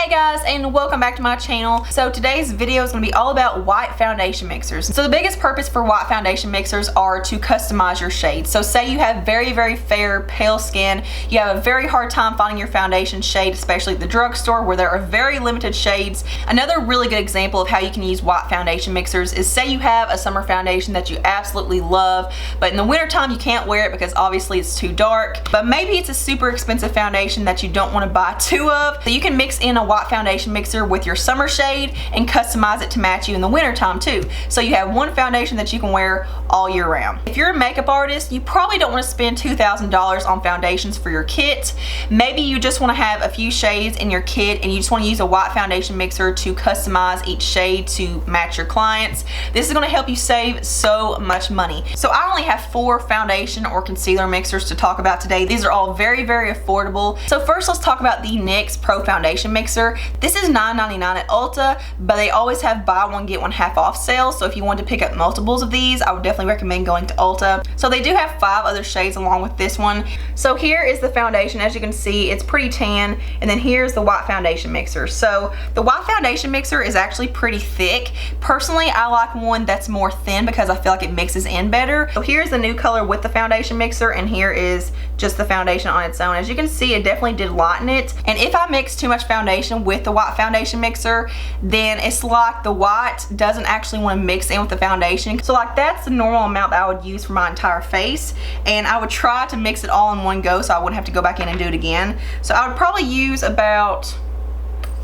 Hey guys, and welcome back to my channel. So today's video is going to be all about white foundation mixers. So the biggest purpose for white foundation mixers are to customize your shades. So say you have very fair pale skin, you have a very hard time finding your foundation shade, especially at the drugstore where there are very limited shades. Another really good example of how you can use white foundation mixers is say you have a summer foundation that you absolutely love, but in the wintertime you can't wear it because obviously it's too dark, but maybe it's a super expensive foundation that you don't want to buy two of. So you can mix in a white foundation mixer with your summer shade and customize it to match you in the wintertime too. So you have one foundation that you can wear all year round. If you're a makeup artist, you probably don't want to spend $2,000 on foundations for your kit. Maybe you just want to have a few shades in your kit and you just want to use a white foundation mixer to customize each shade to match your clients. This is going to help you save so much money. So I only have 4 foundation or concealer mixers to talk about today. These are all very affordable. So first let's talk about the NYX Pro Foundation Mixer. This is $9.99 at Ulta, but they always have buy one get one half off sales. So if you want to pick up multiples of these, I would definitely recommend going to Ulta. So they do have 5 other shades along with this one. So here is the foundation. As you can see, it's pretty tan, and then here's the white foundation mixer. So the white foundation mixer is actually pretty thick. Personally, I like one that's more thin because I feel like it mixes in better. So here's the new color with the foundation mixer, and here is just the foundation on its own. As you can see, it definitely did lighten it. And if I mix too much foundation with the white foundation mixer, then it's like the white doesn't actually want to mix in with the foundation. So like that's the normal amount that I would use for my entire face, and I would try to mix it all in one go so I wouldn't have to go back in and do it again. So I would probably use about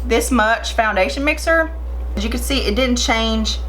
this much foundation mixer. As you can see, it didn't change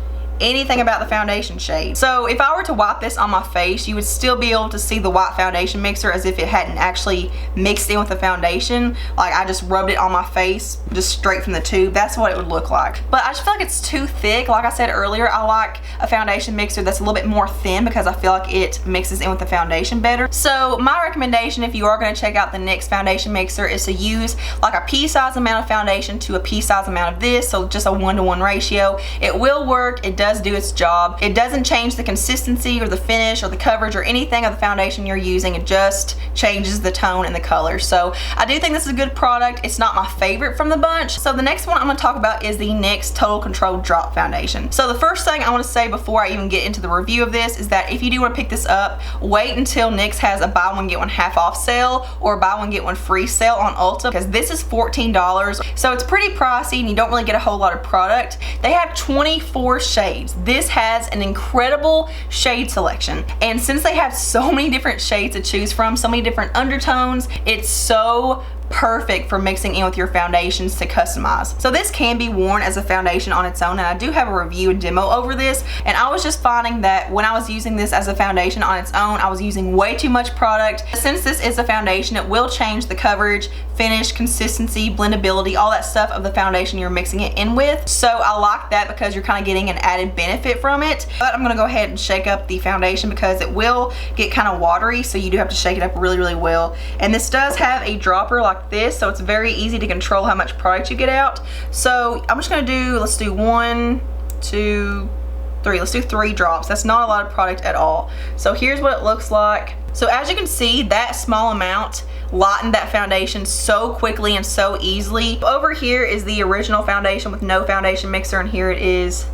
anything about the foundation shade. So if I were to wipe this on my face, you would still be able to see the white foundation mixer as if it hadn't actually mixed in with the foundation. Like I just rubbed it on my face just straight from the tube. That's what it would look like. But I just feel like it's too thick. Like I said earlier, I like a foundation mixer that's a little bit more thin because I feel like it mixes in with the foundation better. So my recommendation if you are going to check out the NYX foundation mixer is to use like a pea-size amount of foundation to a pea-size amount of this. So just a 1-to-1 ratio. It will work. It does do its job. It doesn't change the consistency or the finish or the coverage or anything of the foundation you're using. It just changes the tone and the color. So I do think this is a good product. It's not my favorite from the bunch. So the next one I'm going to talk about is the NYX Total Control Drop Foundation. So the first thing I want to say before I even get into the review of this is that if you do want to pick this up, wait until NYX has a buy one get one half off sale or buy one get one free sale on Ulta, because this is $14. So it's pretty pricey and you don't really get a whole lot of product. They have 24 shades. This has an incredible shade selection, and since they have so many different shades to choose from, so many different undertones, it's so perfect for mixing in with your foundations to customize. So this can be worn as a foundation on its own, and I do have a review and demo over this, and I was just finding that when I was using this as a foundation on its own, I was using way too much product. Since this is a foundation, it will change the coverage, finish, consistency, blendability, all that stuff of the foundation you're mixing it in with. So I like that because you're kind of getting an added benefit from it. But I'm gonna go ahead and shake up the foundation because it will get kind of watery, so you do have to shake it up really well. And this does have a dropper like this, so it's very easy to control how much product you get out. So I'm just gonna do, let's do 1, 2, 3. Let's do 3 drops. That's not a lot of product at all. So here's what it looks like. So as you can see, that small amount lightened that foundation so quickly and so easily. Over here is the original foundation with no foundation mixer, and here it is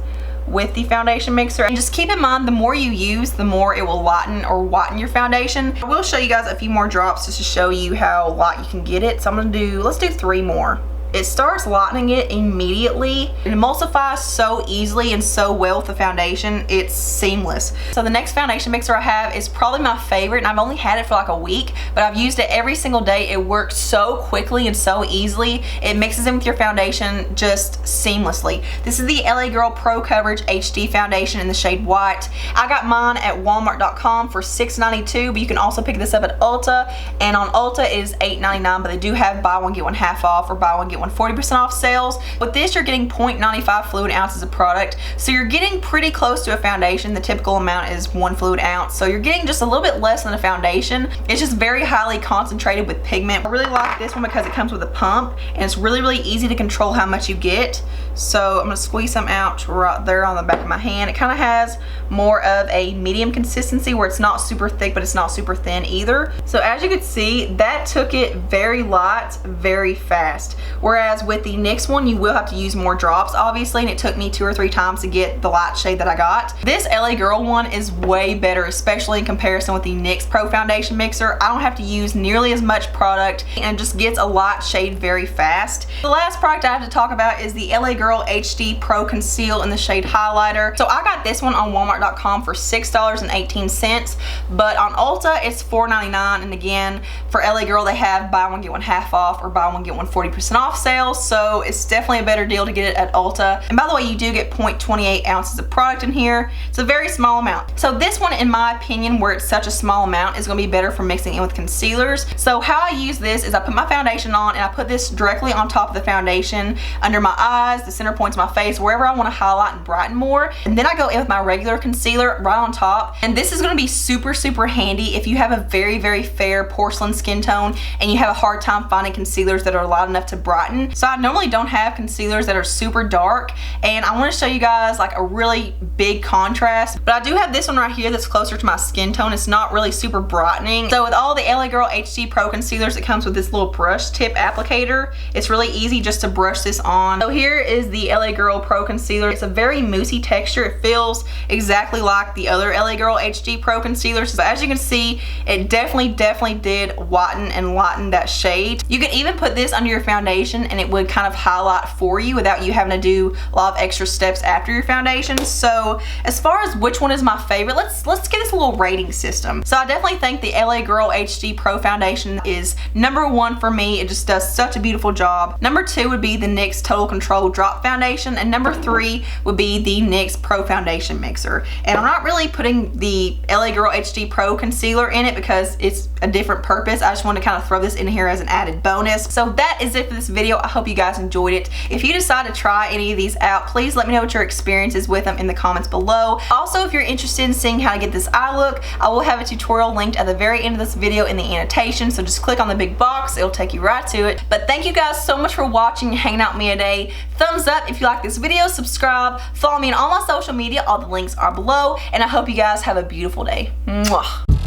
with the foundation mixer. And just keep in mind, the more you use, the more it will lighten or whiten your foundation. I will show you guys a few more drops just to show you how light you can get it. So I'm gonna do, let's do 3 more. It starts lightening it immediately. It emulsifies so easily and so well with the foundation. It's seamless. So the next foundation mixer I have is probably my favorite, and I've only had it for like a week, but I've used it every single day. It works so quickly and so easily. It mixes in with your foundation just seamlessly. This is the LA Girl Pro Coverage HD Foundation in the shade white. I got mine at walmart.com for $6.92, but you can also pick this up at Ulta, and on Ulta it is $8.99, but they do have buy one get one half off or buy one get one 40% off sales. With this, you're getting 0.95 fluid ounces of product, so you're getting pretty close to a foundation. The typical amount is 1 fluid ounce, so you're getting just a little bit less than a foundation. It's just very highly concentrated with pigment. I really like this one because it comes with a pump, and it's really easy to control how much you get. So I'm gonna squeeze some out right there on the back of my hand. It kind of has more of a medium consistency where it's not super thick, but it's not super thin either. So as you can see, that took it very light, very fast. whereas with the NYX one, you will have to use more drops, obviously, and it took me 2 or 3 times to get the light shade that I got. This LA Girl one is way better, especially in comparison with the NYX Pro Foundation Mixer. I don't have to use nearly as much product and just gets a light shade very fast. The last product I have to talk about is the LA Girl HD Pro Conceal in the shade Highlighter. So I got this one on Walmart.com for $6.18, but on Ulta it's $4.99, and again, for LA Girl they have buy one get one half off or buy one get one 40% off sales, so it's definitely a better deal to get it at Ulta. And by the way, you do get 0.28 ounces of product in here. It's a very small amount. So this one, in my opinion, where it's such a small amount, is going to be better for mixing in with concealers. So how I use this is I put my foundation on and I put this directly on top of the foundation, under my eyes, the center points of my face, wherever I want to highlight and brighten more. And then I go in with my regular concealer right on top. And this is going to be super, super handy if you have a very, very fair porcelain skin tone and you have a hard time finding concealers that are light enough to brighten. So I normally don't have concealers that are super dark, and I want to show you guys like a really big contrast, but I do have this one right here that's closer to my skin tone. It's not really super brightening. So with all the LA Girl HD Pro concealers, it comes with this little brush tip applicator. It's really easy just to brush this on. So here is the LA Girl Pro concealer. It's a very moussey texture. It feels exactly like the other LA Girl HD Pro concealers. So as you can see, it definitely did whiten and lighten that shade. You could even put this under your foundation and it would kind of highlight for you without you having to do a lot of extra steps after your foundation. So as far as which one is my favorite, let's get this little rating system. So I definitely think the LA Girl HD Pro Foundation is #1 for me. It just does such a beautiful job. #2 would be the NYX Total Control Drop Foundation, and #3 would be the NYX Pro Foundation Mixer. And I'm not really putting the LA Girl HD Pro Concealer in it because it's a different purpose. I just want to kind of throw this in here as an added bonus. So that is it for this video. I hope you guys enjoyed it. If you decide to try any of these out, please let me know what your experience is with them in the comments below. Also, if you're interested in seeing how to get this eye look, I will have a tutorial linked at the very end of this video in the annotation, so just click on the big box, it'll take you right to it. But thank you guys so much for watching and hanging out with me today. Thumbs up if you like this video, subscribe, follow me on all my social media, all the links are below, and I hope you guys have a beautiful day. Mwah.